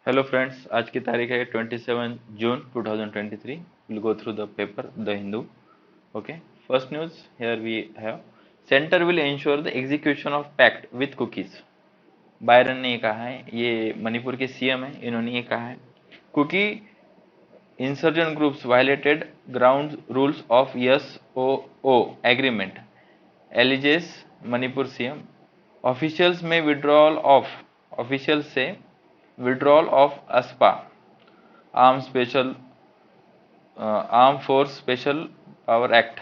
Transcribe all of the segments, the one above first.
Hello friends, आज की तारीख है 27 जून 2023. Will go through the paper the Hindu. Okay. First news here we have. Centre will ensure the execution of pact with Kukis. Biren ने ये कहा है, ये मणिपुर के सीएम है, इन्होंने ये कहा है. Kuki insurgent groups violated ground rules of SOO agreement, alleges Manipur CM. Officials में विड्रॉल ऑफ ऑफिशियल से withdrawal of AFSPA arm force special power act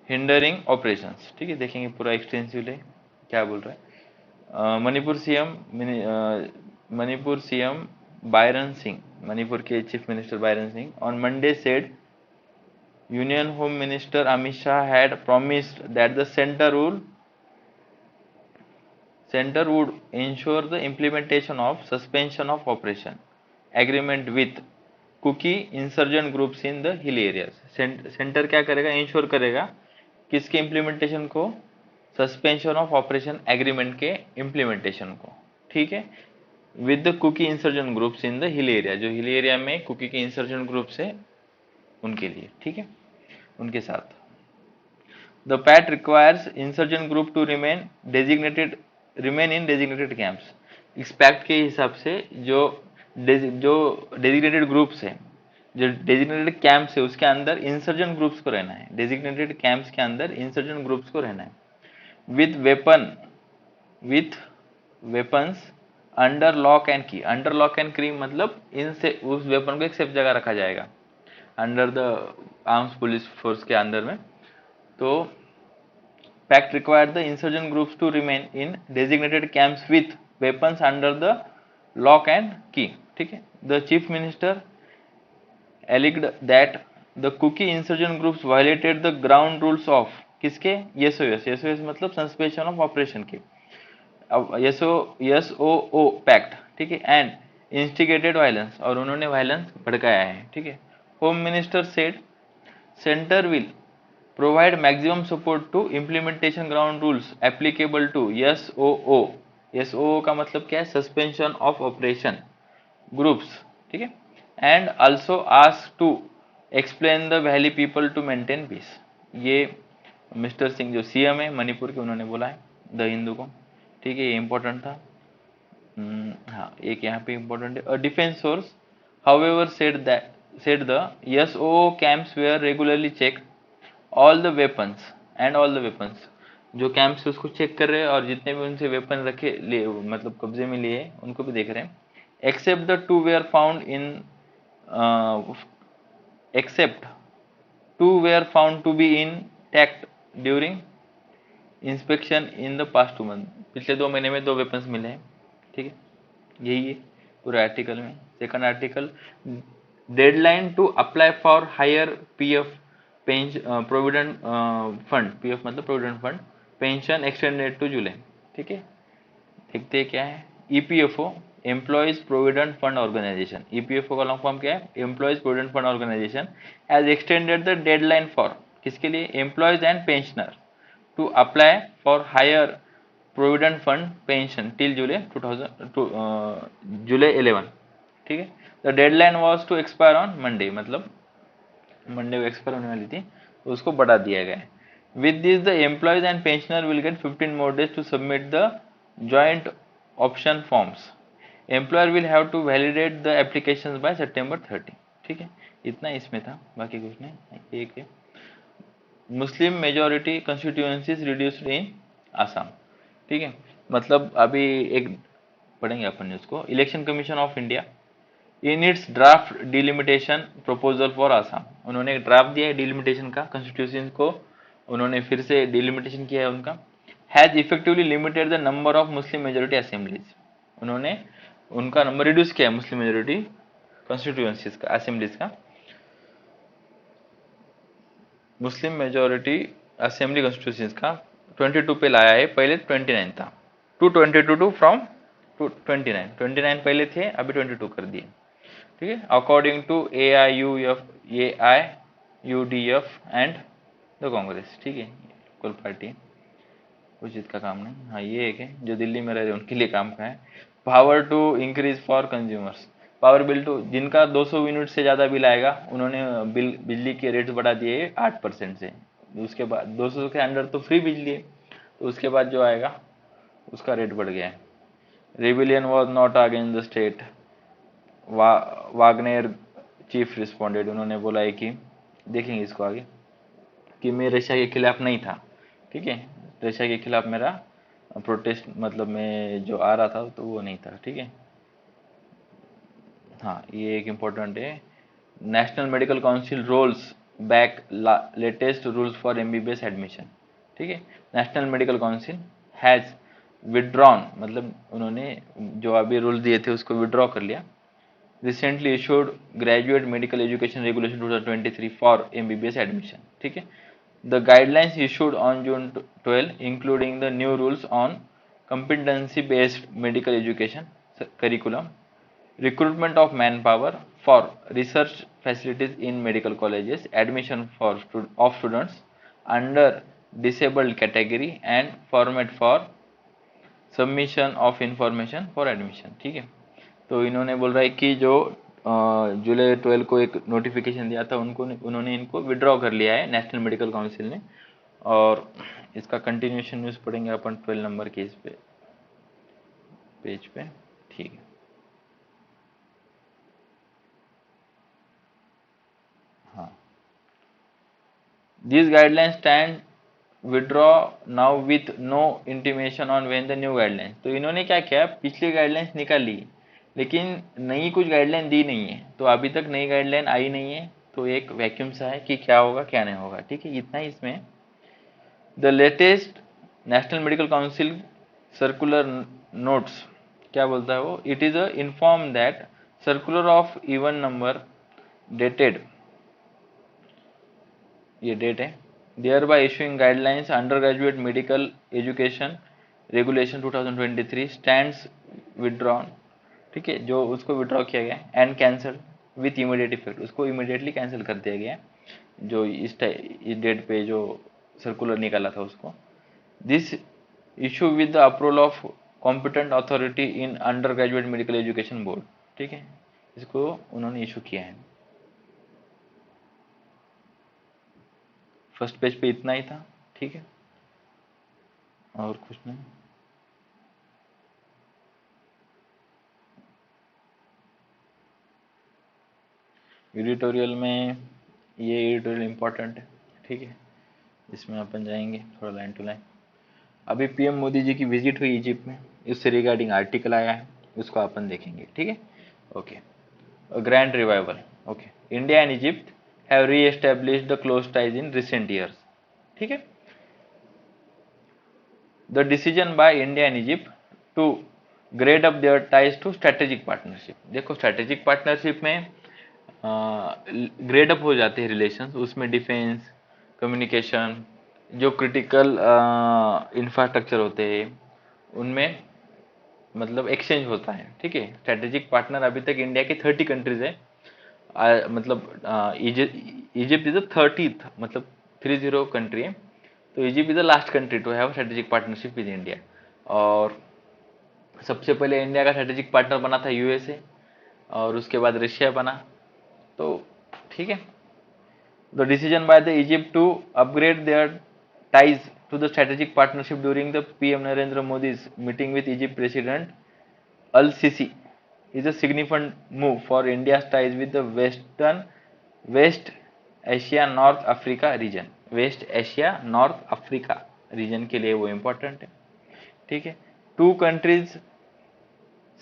hindering operations. ठीक है, देखेंगे पूरा एक्सटेंसिवली क्या बोल रहा है. मणिपुर सीएम बायरन सिंह, मणिपुर के chief minister Biren Singh on Monday said union home minister Amit Shah had promised that the center would ensure the implementation of suspension of operation agreement with Kuki insurgent groups in the hill areas. Centre क्या करेगा, ensure करेगा किसके implementation को, suspension of operation agreement के implementation को. ठीक है, with the Kuki insurgent groups in the hill area, जो हिल एरिया में कुकी के इंसर्जेंट ग्रुप्स है उनके लिए. ठीक है, उनके साथ. The pact requires insurgent group to remain in designated camps. इस पैक्ट के हिसाब से जो डेजिग्नेटेड ग्रुप्स है, जो डेजिग्नेटेड कैंप्स है, उसके अंदर इंसर्जेंट ग्रुप्स को रहना है. डेजिग्नेटेड कैंप्स के अंदर इंसर्जेंट ग्रुप्स को रहना है. With weapons under lock and की. अंडर लॉक एंड की मतलब इनसे उस वेपन को एक सेफ जगह रखा जाएगा under the arms police force के अंदर में. तो pact required the insurgent groups to remain in designated camps with weapons under the lock and key. ठीक है. The chief minister alleged that the Kuki insurgent groups violated the ground rules of किसके, SOS मतलब suspension of operation के, एसओओ pact. ठीक है. And instigated violence, और उन्होंने violence भड़काया है. ठीक है. Home minister said centre will provide maximum support to implementation ground rules applicable to SOO. SOO का मतलब क्या है, सस्पेंशन ऑफ ऑपरेशन ग्रुप्स. ठीक है. And also ask to explain the valley people to maintain peace. ये mister Singh जो CM है मणिपुर के, उन्होंने बोला है द हिंदू को. ठीक है, ये इंपॉर्टेंट था. हाँ, एक यहाँ पे इंपॉर्टेंट है. Defence source however said the SOO camps were regularly check all the weapons जो कैंप्स उसको चेक कर रहे हैं, और जितने भी उनसे वेपन रखे लिए मतलब कब्जे में लिए उनको भी देख रहे हैं. Except the two were found in except two were found to be intact during inspection in the past 2 months. पिछले 2 महीने में 2 वेपन्स मिले हैं. ठीक है, यही है पूरे आर्टिकल में. Second article, deadline to apply for higher PF provident fund. PF मतलब provident fund pension extended to July. ठीक है, देखते हैं क्या है. EPFO employees provident fund organisation. EPFO का लॉन्ग फॉर्म क्या है, employees provident fund organisation has extended the deadline for किसके लिए, employees and pensioner to apply for higher provident fund pension till July 11. ठीक है. The deadline was to expire on Monday, मतलब Monday को expire होने वाली थी, उसको बढ़ा दिया गया है. With this the employees and pensioner will get 15 more days to submit the joint option forms. Employer will have to validate the applications by September 30. ठीक है, इतना इसमें था, बाकी कुछ नहीं. एक है Muslim majority constituencies reduced in Assam. ठीक है, मतलब अभी एक पढ़ेंगे अपन न्यूज को. Election commission of India in its draft delimitation proposal for Assam. उन्होंने एक ड्राफ्ट दिया है डिलिमिटेशन का, कॉन्स्टिट्यूशन को उन्होंने फिर से डिलिमिटेशन किया है उनका. Has effectively limited the number of Muslim majority assemblies. उन्होंने उनका नंबर रिड्यूस किया है मुस्लिम मेजोरिटी कॉन्स्टिट्यूएंसीज का, असेंबलीज का. मुस्लिम मेजोरिटी असेंबली कॉन्स्टिट्यूएंसीज का 22 पे लाया है, पहले 29 था. 222 टू फ्रॉम 29 पहले थे, अभी 22 कर दिए. ठीक है. According to AIUDF and the Congress. ठीक है, कुल पार्टी कुछ इसका काम नहीं. हाँ, ये एक है जो दिल्ली में रह रहे उनके लिए काम का है. Power to increase for consumers, power bill too, जिनका 200 यूनिट से ज़्यादा बिल आएगा उन्होंने बिजली के रेट्स बढ़ा दिए 8% से। उसके बाद 200 के अंडर तो फ्री बिजली है, तो उसके बाद जो आएगा उसका रेट बढ़ गया है। Rebellion was not against the state, Wagner chief responded, उन्होंने बोला है कि देखेंगे इसको आगे कि मैं रशिया के खिलाफ नहीं था, ठीक है, रशिया के खिलाफ मेरा प्रोटेस्ट मतलब मैं जो आ रहा था तो वो नहीं था, ठीक है। हाँ, ये एक इम्पोर्टेंट है। National medical council rolls back latest rules for MBBS admission, ठीक है। National medical council has withdrawn, मतलब उन्होंने जो अभी रूल दिए थे उसको विड्रॉ कर लिया। Recently issued graduate medical education regulation 2023 for MBBS admission, ठीक है। The guidelines issued on June 12, including the new rules on competency-based medical education curriculum, recruitment of manpower for research facilities in medical colleges, admission of students under disabled category, and format for submission of information for admission, ठीक है। तो इन्होंने बोल रहा है कि जो जुलाई 12 को एक नोटिफिकेशन दिया था उनको उन्होंने इनको विड्रॉ कर लिया है नेशनल मेडिकल काउंसिल ने, और इसका कंटिन्यूशन न्यूज़ पढ़ेंगे अपन 12 नंबर के इस पे पेज पे, ठीक है। हाँ, these guidelines stand withdraw now with no intimation on when the new guidelines, तो इन्होंने क्या किया, पिछली गाइडलाइंस निकाल ली लेकिन नई कुछ गाइडलाइन दी नहीं है, तो अभी तक नई गाइडलाइन आई नहीं है, तो एक वैक्यूम सा है कि क्या होगा क्या नहीं होगा, ठीक है, इतना ही इसमें। The latest national medical council circular notes क्या बोलता है वो, it is inform that circular of even number dated, ये डेट है, thereby issuing guidelines undergraduate medical education regulation 2023 stands withdrawn, ठीक है, जो उसको विड्रॉ किया गया and cancel with immediate effect, उसको इमीडिएटली कैंसिल कर दिया गया जो इस डेट पे जो सर्कुलर निकाला था उसको। This issue with the approval of competent authority in under graduate medical education board, ठीक है, इसको उन्होंने इशू किया है। फर्स्ट पेज पे इतना ही था, ठीक है, और कुछ नहीं। एडिटोरियल में ये एडिटोरियल इम्पोर्टेंट है, ठीक है, इसमें अपन जाएंगे थोड़ा लाइन टू लाइन। अभी पीएम मोदी जी की विजिट हुई इजिप्ट में, इससे रिगार्डिंग आर्टिकल आया है, उसको अपन देखेंगे, ठीक है। Okay, grand revival, okay, India and Egypt have reestablished the close ties in recent years, ठीक है। The decision by India and Egypt to grade up their ties to strategic partnership, देखो strategic partnership में grade up हो जाते हैं relations, उसमें defence, communication, जो critical infrastructure होते हैं उनमें मतलब एक्सचेंज होता है, ठीक है। स्ट्रेटेजिक पार्टनर अभी तक इंडिया की 30 कंट्रीज है, मतलब इजिप्ट इज द 30th, मतलब 30 कंट्री है, तो Egypt is the last country to have strategic partnership with India. और सबसे पहले इंडिया का स्ट्रेटेजिक पार्टनर बना था यूएसए, और उसके बाद रशिया बना, तो ठीक है। The decision by the Egypt to upgrade their ties to the strategic partnership during the PM Narendra Modi's meeting with Egypt President Al-Sisi is a significant move for India's ties with the West Asia North Africa region. West Asia North Africa region के लिए वो important है, ठीक है। Two countries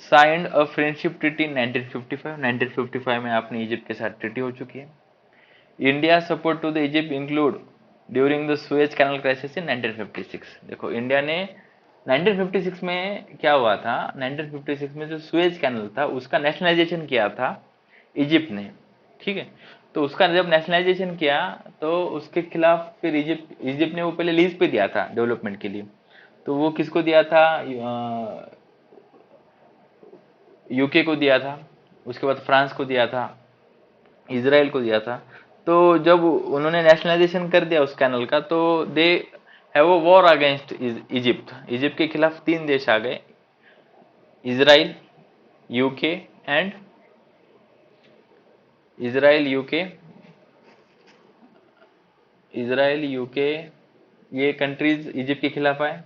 signed a friendship treaty in 1955. 1955 में अपनी Egypt के साथ ट्रीटी हो चुकी है। India support to the Egypt include during the Suez canal crisis in 1956, देखो इंडिया ने 1956 में क्या हुआ था, 1956 में जो सुएज कैनल था उसका नेशनलाइजेशन किया था इजिप्ट ने, ठीक है। तो उसका जब नेशनलाइजेशन किया तो उसके खिलाफ फिर इजिप्ट ने वो पहले लीज पे दिया था डेवलपमेंट के लिए, तो वो किसको दिया था, यूके को दिया था, उसके बाद फ्रांस को दिया था, इजराइल को दिया था। तो जब उन्होंने नेशनलाइजेशन कर दिया उस कैनल का, तो they have a war against Egypt, Egypt के खिलाफ 3 देश आ गए, Israel, UK and Israel, UK, Israel, UK, ये कंट्रीज इजिप्ट के खिलाफ आए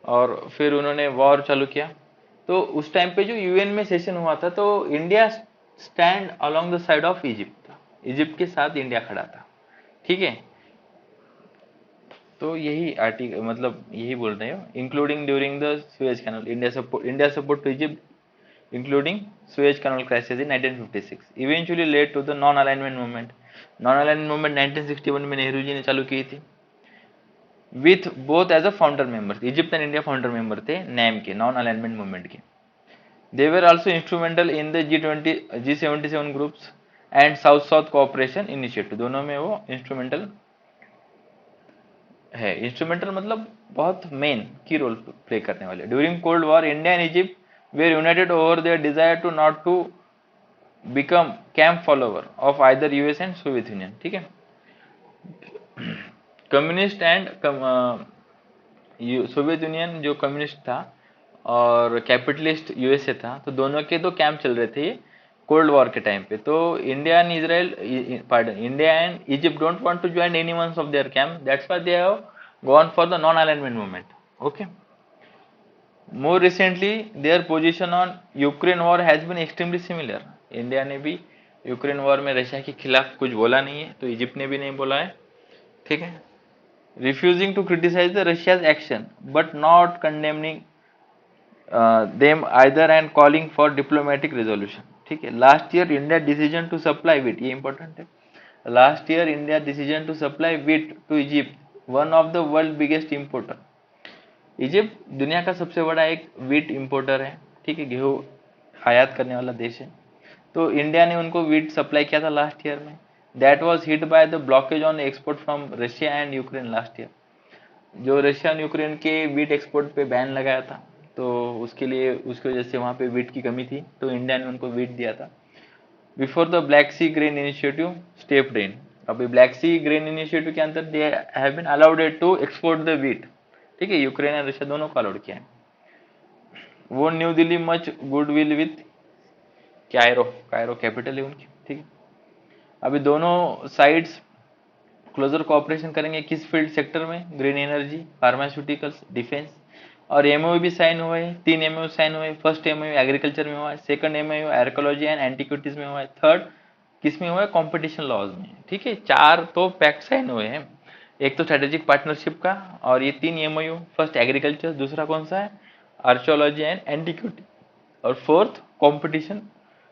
और फिर उन्होंने वॉर चालू किया। तो उस टाइम पे जो यूएन में सेशन हुआ था तो India stand along the side of Egypt था, इजिप्ट के साथ इंडिया खड़ा था। ठीक है, तो यही आर्टिकल मतलब यही बोल रहे हो, including during the Suez canal India support to Egypt including Suez canal crisis in 1956 eventually led to the non alignment movement. Non alignment movement 1961 में नेहरू जी ने चालू की थी with both as a founder member. Egypt and India founder member थे NAM के, non alignment movement के। They were also instrumental in the G77 groups and south south cooperation initiative, दोनों में वो इंस्ट्रूमेंटल है। इंस्ट्रूमेंटल मतलब बहुत मेन की रोल प्ले करने वाले। During cold war India and Egypt were united over their desire to not to become camp follower of either US and Soviet Union. ठीक है, कम्युनिस्ट एंड सोवियत यूनियन जो communist था और capitalist USA था, तो दोनों के दो कैंप चल रहे थे कोल्ड वॉर के टाइम पे। तो India and Israel pardon India and Egypt don't want to join any one of their camp, that's why they have gone for the non alignment movement. Okay, more recently their position on Ukraine war has been extremely similar. India ने भी Ukraine war में Russia के खिलाफ कुछ बोला नहीं है, तो इजिप्ट ने भी नहीं बोला है। ठीक है, refusing to criticize the Russia's action but not condemning them either and calling for diplomatic resolution। ठीक है, last year India decision to supply wheat, ये इंपॉर्टेंट है, last year India decision to supply wheat to Egypt, one of the world biggest importer. Egypt दुनिया का सबसे बड़ा एक wheat importer है। ठीक है, गेहूं आयात करने वाला देश है। तो इंडिया ने उनको वीट सप्लाई किया था लास्ट ईयर में, that was hit by the blockage on export from Russia and Ukraine last year. जो रशिया और यूक्रेन के वीट एक्सपोर्ट पे बैन लगाया था, तो उसके लिए उसकी वजह से वहां पे वीट की कमी थी, तो इंडिया ने उनको वीट दिया था। Before the Black Sea grain initiative stepped in, अभी ब्लैक सी ग्रेन इनिशिएटिव के अंदर they have been allowed to export the wheat. ठीक है, यूक्रेन और रशिया दोनों को अलाउड किया है। वो new Delhi much goodwill with Cairo, Cairo capital है उनकी। ठीक है, अभी दोनों साइड्स क्लोजर कोऑपरेशन करेंगे किस फील्ड सेक्टर में, ग्रीन एनर्जी, फार्मास्यूटिकल्स, डिफेंस। और एमओयू भी साइन हुए हैं, 3 एमओयू साइन हुए। फर्स्ट एमओयू एग्रीकल्चर में हुआ है, second MOU archaeology and antiquities में हुआ है, थर्ड किस में हुआ है, कॉम्पिटिशन लॉज में। ठीक है, 4 तो पैक्ट साइन हुए हैं, एक तो स्ट्रेटेजिक पार्टनरशिप का, और ये 3 एमओयू, फर्स्ट एग्रीकल्चर, दूसरा कौन सा है, आर्कोलॉजी एंड एंटीक्विटी, और फोर्थ कॉम्पिटिशन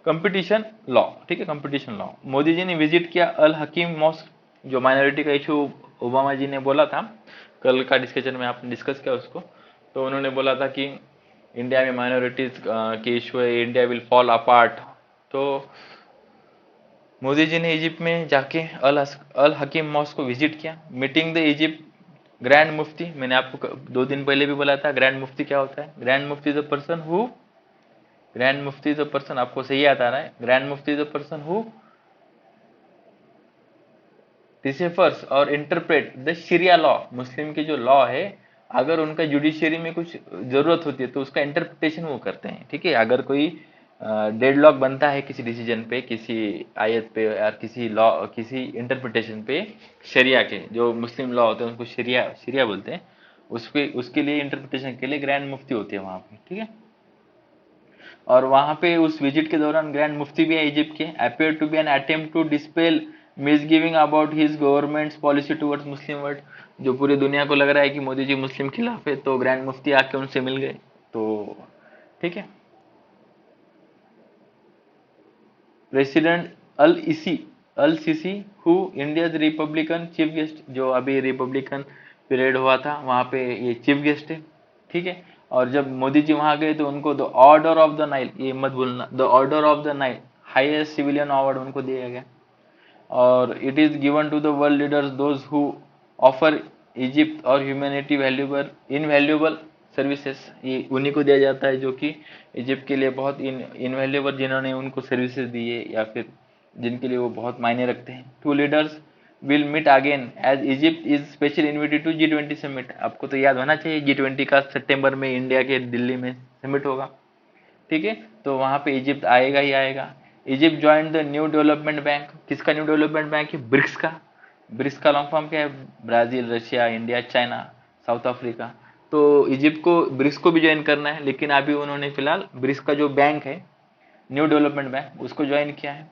कंपटीशन लॉ। ठीक है, कंपटीशन लॉ। मोदी जी ने विजिट किया अल हकीम मॉस्क, जो माइनॉरिटी का इशू ओबामा जी ने बोला था, कल का डिस्कशन में आपने डिस्कस किया उसको। तो उन्होंने बोला था कि इंडिया में माइनॉरिटीज के इशू है, इंडिया विल फॉल अपार्ट। तो मोदी जी ने इजिप्ट में जाके अल हकीम मॉस्क को विजिट किया, मीटिंग द इजिप्ट ग्रैंड मुफ्ती। मैंने आपको 2 दिन पहले भी बोला था ग्रैंड मुफ्ती क्या होता है। ग्रैंड मुफ्ती is a person who, grand मुफ्ती इज अ पर्सन, आपको सही याद आ रहा है, ग्रैंड मुफ्ती is a person who deciphers और इंटरप्रेट द शरिया लॉ। मुस्लिम के जो लॉ है, अगर उनका जुडिशियरी में कुछ जरूरत होती है तो उसका इंटरप्रिटेशन वो करते हैं। ठीक है, अगर कोई डेडलॉक बनता है किसी डिसीजन पे, किसी आयत पे, या किसी लॉ, किसी इंटरप्रिटेशन पे, शरिया के जो मुस्लिम लॉ होते हैं उनको शरिया शरिया बोलते हैं, उसके लिए इंटरप्रिटेशन के लिए ग्रैंड मुफ्ती होती है वहां पे। ठीक है, और वहां पे उस विजिट के दौरान ग्रैंड मुफ्ती भी है इजिप्ट के, appear to be an attempt to dispel misgiving about his government's policy towards Muslim world. जो पूरी दुनिया को लग रहा है कि मोदी जी मुस्लिम खिलाफ है, तो ग्रैंड मुफ्ती आके उनसे मिल गए। तो ठीक है, president Al Sisi who India's republican chief guest, जो अभी रिपब्लिकन पीरियड हुआ था वहां पे ये चीफ गेस्ट है। ठीक है, और जब मोदी जी वहां गए तो उनको the order of the Nile, ये मत भूलना, the order of the Nile highest civilian award उनको दिया गया। और it is given to the world leaders those who offer Egypt और ह्यूमैनिटी वैल्यूबल इनवैल्यूएबल सर्विसेज, ये उन्हीं को दिया जाता है जो कि इजिप्ट के लिए बहुत इनवैल्यूएबल, जिन्होंने उनको सर्विसेज दी है या फिर जिनके लिए वो बहुत मायने रखते हैं। 2 leaders will meet again as Egypt is special invited to G20 summit. आपको तो याद होना चाहिए G20 का सितंबर में इंडिया के दिल्ली में समिट होगा। ठीक है, तो वहाँ पे इजिप्ट आएगा ही आएगा। Egypt join the new development bank, किसका न्यू डेवलपमेंट बैंक है? ब्रिक्स का। ब्रिक्स का लॉन्ग फॉर्म क्या है? Brazil, Russia, India, China, south Africa. तो इजिप्ट को ब्रिक्स को भी ज्वाइन करना है, लेकिन अभी उन्होंने फिलहाल ब्रिक्स का जो बैंक है न्यू डेवलपमेंट बैंक उसको ज्वाइन किया है,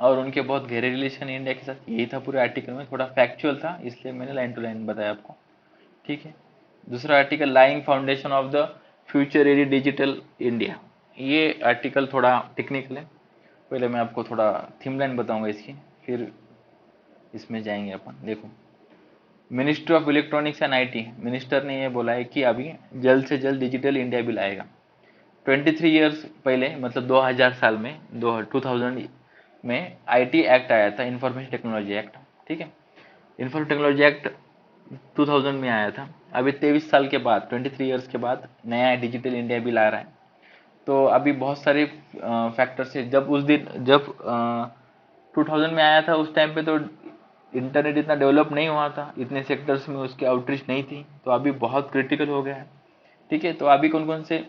और उनके बहुत गहरे रिलेशन है इंडिया के साथ। यही था पूरे आर्टिकल में, थोड़ा फैक्चुअल था इसलिए मैंने लाइन टू लाइन बताया आपको, ठीक है। दूसरा article, lying foundation of the future ready digital India. ये आर्टिकल थोड़ा टेक्निकल है, पहले मैं आपको थोड़ा थीम लाइन बताऊंगा इसकी, फिर इसमें जाएंगे अपन। देखो, ministry of electronics and IT, minister ने ये बोला है कि अभी जल्द से जल्द डिजिटल इंडिया बिल आएगा। 23 ईयर्स पहले, मतलब 2000 साल में, 2000 में आईटी एक्ट आया था, इंफॉर्मेशन टेक्नोलॉजी एक्ट, ठीक है। इंफॉर्मेशन टेक्नोलॉजी एक्ट 2000 में आया था। अभी 23 साल के बाद, 23 ईयर्स के बाद नया डिजिटल इंडिया बिल आ रहा है। तो अभी बहुत सारे फैक्टर्स है। जब उस दिन, जब 2000 में आया था, उस टाइम पे तो इंटरनेट इतना डेवलप नहीं हुआ था, इतने सेक्टर्स में उसकी आउटरीच नहीं थी। तो अभी बहुत क्रिटिकल हो गया है, ठीक है। तो अभी कौन कौन से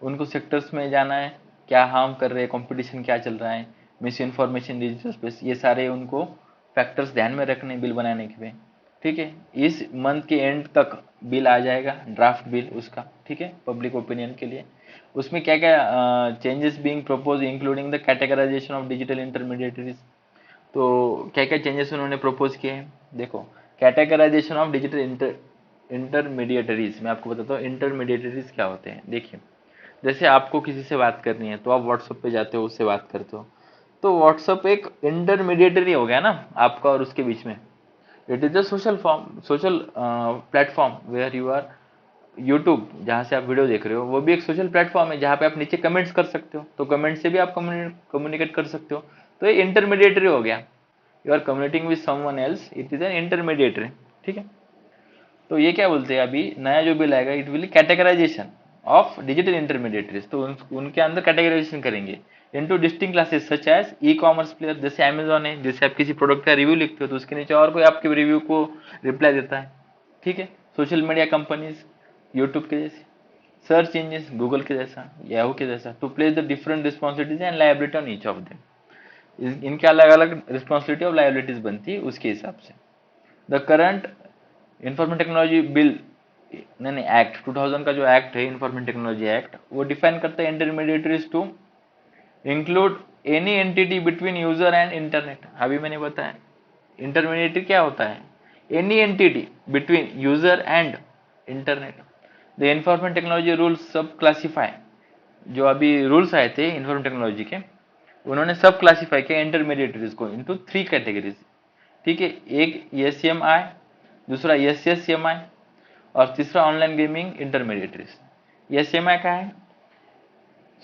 उनको सेक्टर्स में जाना है, क्या हार्म कर रहे हैं, कंपटीशन क्या चल रहा है, मिस इन्फॉर्मेशन, डिजिटल स्पेस, ये सारे उनको फैक्टर्स ध्यान में रखने बिल बनाने के लिए, ठीक है। इस मंथ के एंड तक बिल आ जाएगा, ड्राफ्ट बिल उसका, ठीक है, पब्लिक ओपिनियन के लिए। उसमें क्या क्या changes being propose, including the categorisation of digital intermediaries. तो क्या क्या चेंजेस उन्होंने प्रपोज किए हैं, देखो। कैटेगराइजेशन ऑफ डिजिटल इंटरमीडिएटरीज, मैं आपको बताता हूँ इंटरमीडिएटरीज क्या होते हैं। देखिए, जैसे आपको किसी से बात करनी है तो आप व्हाट्सएप पे जाते हो, उससे बात करते हो, तो व्हाट्सएप एक इंटरमीडिएटरी हो गया ना आपका और उसके बीच में। It is a social form, social platform where you are. YouTube, जहाँ से आप वीडियो देख रहे हो, वो भी एक सोशल प्लेटफॉर्म है जहाँ पे आप नीचे कमेंट्स कर सकते हो, तो कमेंट से भी आप कम्युनिकेट कर सकते हो। तो ये इंटरमीडिएटरी हो गया, you are communicating with someone else, it is an intermediary, ठीक है। तो ये क्या बोलते हैं, अभी नया जो बिल आएगा, it will categorisation of digital intermediaries. तो उनके अंदर कैटेगराइजेशन करेंगे into distinct classes such as e commerce player, जैसे अमेजॉन है, जैसे आप किसी प्रोडक्ट का रिव्यू लिखते हो तो उसके नीचे और कोई आपके रिव्यू को रिप्लाई देता है, ठीक है। सोशल मीडिया कंपनीज, यूट्यूब के जैसे, सर्च इंजिन, गूगल के जैसा, याहू के जैसा, to place the different responsibilities and liability on each of them. इनके अलग अलग रिस्पॉन्सिबिलिटी और लाइबिलिटीज बनती है उसके हिसाब से। The current information technology bill, नहीं नहीं एक्ट 2000 का जो एक्ट है, इंफॉर्मेशन टेक्नोलॉजी एक्ट, वो डिफाइन करता है intermediaries to include any entity between user and internet. अभी मैंने बताया इंटरमीडिएटरी क्या होता है, any entity between user and internet. The information technology rules subclassify, जो अभी रूल्स आए थे इंफॉर्मेशन टेक्नोलॉजी के, उन्होंने सब क्लासीफाई किया इंटरमीडिएटरीज को इनटू 3 कैटेगरीज, ठीक है। एक एसएमआई, दूसरा एसएसएमआई, और तीसरा ऑनलाइन गेमिंग इंटरमीडिएटरीज। एसएमआई क्या है?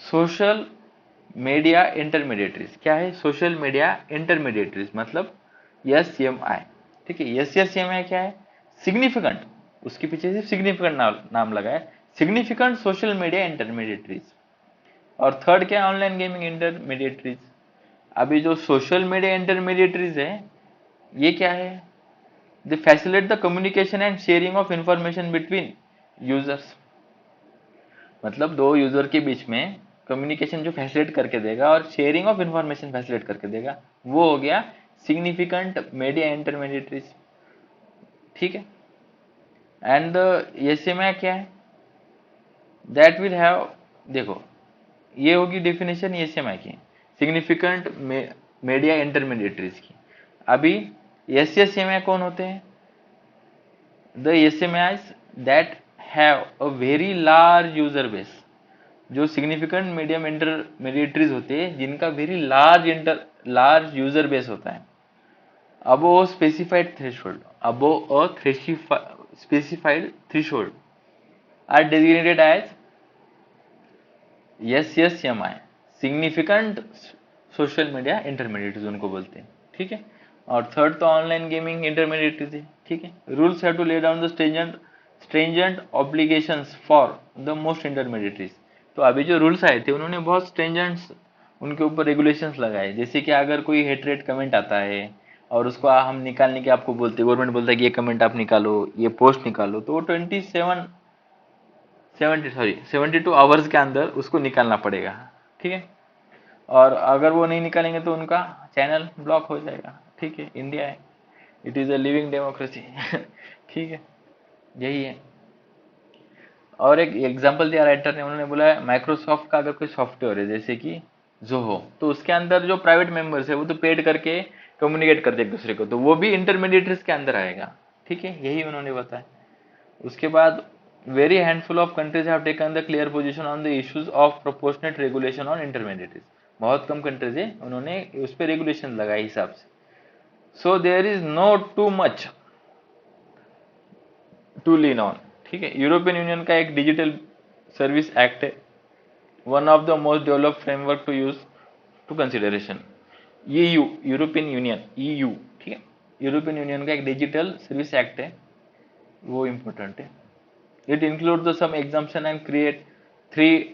Social media intermediaries. क्या है? सोशल मीडिया इंटरमीडिएटरीज, मतलब एसएमआई, ठीक है। एसएसएमआई क्या है? सिग्निफिकेंट, उसके पीछे से सिग्निफिकेंट नाम लगा है, सिग्निफिकेंट सोशल मीडिया इंटरमीडिएटरीज। और थर्ड क्या है? Online gaming intermediaries. अभी जो सोशल मीडिया इंटरमीडिएटरीज है, ये क्या है? They facilitate the communication and sharing of information between users, मतलब दो यूजर के बीच में कम्युनिकेशन जो फैसिलिटेट करके देगा और शेयरिंग ऑफ इंफॉर्मेशन फैसिलिटेट करके देगा, वो हो गया सिग्निफिकेंट मीडिया इंटरमीडिएटरीज, ठीक है। एंड एसएमआई क्या है? दैट विल हैव, देखो ये होगी डेफिनेशन एसएमआई की, सिग्निफिकेंट मीडिया इंटरमीडिएटरीज की। अभी एसएसएमआई कौन होते हैं? The SMIs that have a very large user base, जो सिग्निफिकेंट मीडियम इंटरमीडिएटरीज होते हैं जिनका वेरी लार्ज यूजर बेस होता है। Above specified threshold, above a specified threshold are designated as SSMI, significant social media intermediaries उनको बोलते हैं, ठीक है। और थर्ड तो ऑनलाइन गेमिंग इंटरमीडिएटरीज है, ठीक है। Rules have to lay down the stringent obligations for the most intermediaries. तो अभी जो रूल्स आए थे उन्होंने बहुत स्ट्रेंजेंट उनके ऊपर रेगुलेशंस लगाए, जैसे कि अगर कोई हेटरेट कमेंट आता है और उसको हम निकालने के आपको बोलते हैं, गवर्नमेंट बोलता है कि ये कमेंट आप निकालो, ये पोस्ट निकालो, तो वो 27 72 आवर्स के अंदर उसको निकालना पड़ेगा, ठीक है। और अगर वो नहीं निकालेंगे तो उनका चैनल ब्लॉक हो जाएगा, ठीक है। इंडिया है, it is a living democracy ठीक है, यही है। और एक एग्जांपल दिया राइटर ने, उन्होंने बोला माइक्रोसॉफ्ट का अगर कोई सॉफ्टवेयर है जैसे कि जोहो, तो उसके अंदर जो प्राइवेट मेंबर्स है वो तो पेड करके कम्युनिकेट करते एक दूसरे को, तो वो भी इंटरमीडिएटरीज के अंदर आएगा, ठीक है, यही उन्होंने बताया। उसके बाद very handful of countries have taken the clear position on the issues of proportionate regulation on intermediaries. बहुत कम कंट्रीज है उन्होंने उस पर रेगुलेशन लगाए हिसाब से। So there is no too much to lean on, ठीक है। यूरोपियन यूनियन का एक डिजिटल सर्विस एक्ट है, one of the most developed framework to use to consideration. EU, European Union, EU, ठीक है, यूरोपियन यूनियन का एक डिजिटल सर्विस एक्ट है, वो इंपॉर्टेंट है। It include the some exemption and create 3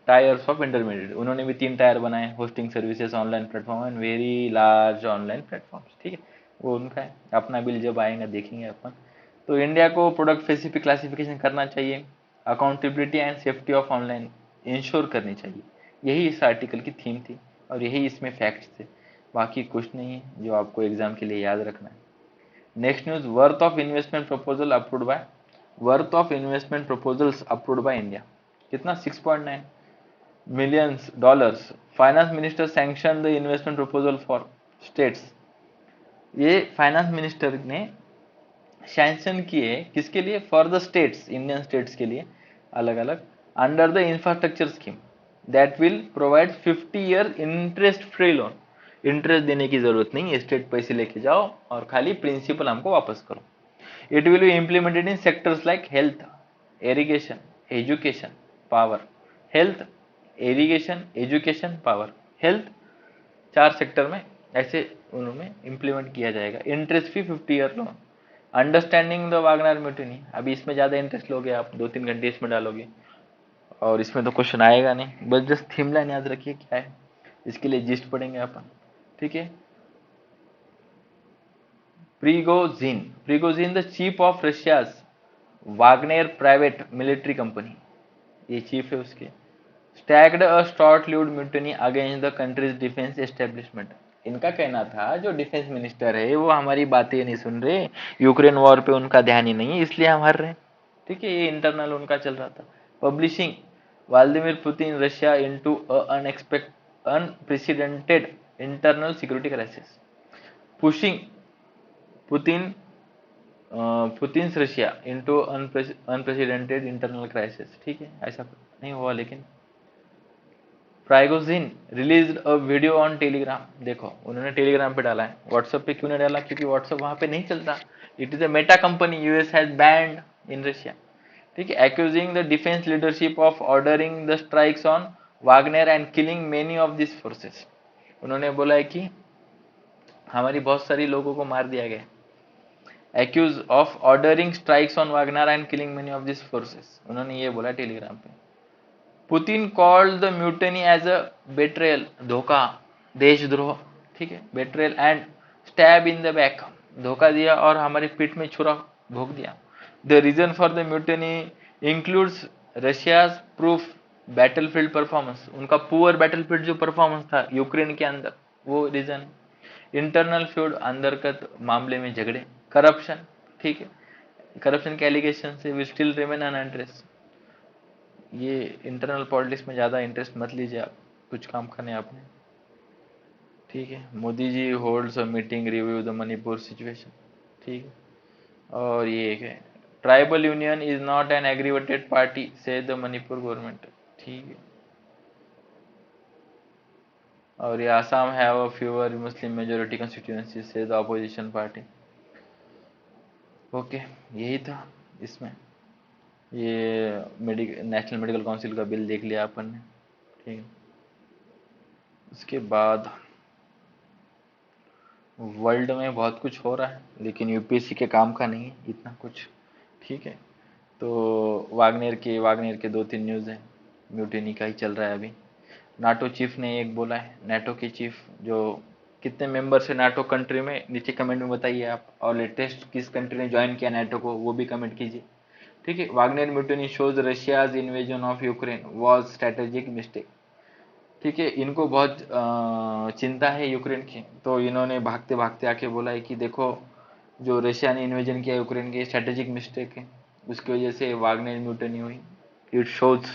tiers of intermediate. उन्होंने भी 3 टायर बनाए, hosting services, online platform and very large online platforms, ठीक है, वो उनका है। अपना बिल जब आएगा देखेंगे अपन। तो इंडिया को प्रोडक्ट स्पेसिफिक क्लासिफिकेशन करना चाहिए, accountability and safety of online ensure करनी चाहिए, यही इस आर्टिकल की थीम थी और यही इसमें फैक्ट्स थे, बाकी कुछ नहीं है जो आपको एग्जाम के लिए याद रखना है। Next news, worth of investment proposal approved by, worth of investment proposals approved by India, कितना 6.9 millions dollars. Finance minister sanction the investment proposal for states. ये फाइनेंस मिनिस्टर ने सैंक्शन किए किसके लिए, for the states, Indian states के लिए अलग अलग, under the infrastructure scheme that will provide 50 year interest free loan. Interest देने की जरूरत नहीं है, स्टेट पैसे लेके जाओ और खाली प्रिंसिपल हमको वापस करो। It will be implemented in sectors like health, irrigation, education, power. Health, irrigation, education, power. Health, 4 sector में ऐसे उन्होंने इम्प्लीमेंट किया जाएगा। Interest free 50 year loan. Understanding the Wagner mutiny, अभी इसमें ज्यादा इंटरेस्ट लोगे आप, 2-3 घंटे इसमें डालोगे और इसमें तो क्वेश्चन आएगा नहीं, बस जस्ट थीम लाइन याद रखिए क्या है, इसके लिए जिस्ट पढ़ेंगे अपन, ठीक है। Prigozhin, Prigozhin the chief of Russia's Wagner private military company, ये चीफ है उसके, staged a short lived mutiny against the country's defence establishment. इनका कहना था जो डिफेंस मिनिस्टर है वो हमारी बातें नहीं सुन रहे, यूक्रेन वॉर पे उनका ध्यान ही नहीं है, इसलिए हम हार रहे हैं, ठीक है, ये इंटरनल उनका चल रहा था। Publishing Vladimir Putin Russia into unprecedented internal security crisis. Pushing Putin Putin's Russia into unprecedented internal crisis, ठीक है, ऐसा नहीं हुआ लेकिन। Prigozhin release a video on Telegram, देखो उन्होंने टेलीग्राम पे डाला है, व्हाट्सएप पे क्यों नहीं डाला, क्योंकि व्हाट्सएप वहां पे नहीं चलता, it is a Meta company, US has banned in Russia, ठीक है। Accusing the defence leadership of ordering the strikes on Wagner and killing many of this forces. उन्होंने बोला है कि हमारी बहुत सारी लोगों को मार दिया गया, accuse of ordering strikes on Wagner and killing many of this forces, उन्होंने ये बोला टेलीग्राम पे। Putin called the mutiny as a betrayal, धोखा, देशद्रोह, ठीक है, betrayal and stab in the back, धोखा दिया और हमारे पीठ में छुरा भोंक दिया। The reason for the mutiny includes Russia's proof battlefield performance, उनका पुअर बैटलफील्ड जो परफॉर्मेंस था यूक्रेन के अंदर, वो रीजन। इंटरनल फ्यूड, अंतर्गत मामले में झगड़े, करप्शन, ठीक है, करप्शन के एलिगेशन से will still remain an interest. ये इंटरनल पॉलिटिक्स में ज़्यादा इंटरेस्ट मत लीजिए आप, कुछ काम करने आपने, ठीक है। Modi ji holds a meeting review the Manipur situation, ठीक है। और ये एक है, tribal union is not an aggrieved party से द मणिपुर गवर्नमेंट, ठीक है। और ये Assam have a fewer Muslim majority constituency से द अपोजिशन पार्टी, ओके, यही था इसमें। ये नेशनल मेडिकल काउंसिल का बिल देख लिया अपन ने, ठीक है। उसके बाद वर्ल्ड में बहुत कुछ हो रहा है लेकिन यूपीएससी के काम का नहीं है इतना कुछ, ठीक है। तो वागनेर के 2-3 न्यूज़ हैं, म्यूटिनी का ही चल रहा है अभी। नाटो चीफ ने एक बोला है, नाटो के चीफ जो, कितने मेंबर्स है नाटो कंट्री में, नीचे कमेंट में बताइए आप, और लेटेस्ट किस कंट्री ने ज्वाइन किया नाटो को वो भी कमेंट कीजिए, ठीक है, Wagner mutiny shows Russia's invasion of Ukraine was strategic mistake. ठीक है, इनको बहुत चिंता है यूक्रेन की, तो इन्होंने भागते भागते आके बोला है कि देखो जो रशिया ने इन्वेजन किया यूक्रेन के स्ट्रेटेजिक मिस्टेक है, उसकी वजह से वागनर म्यूटिनी हुई, इट शोज।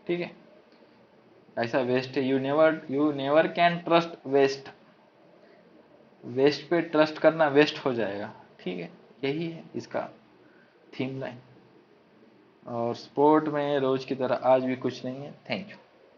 ठीक है, ऐसा वेस्ट है, you never can trust West, West पे ट्रस्ट करना वेस्ट हो जाएगा। ठीक है, यही है इसका थीम लाइन। और स्पोर्ट में रोज की तरह आज भी कुछ नहीं है। Thank you.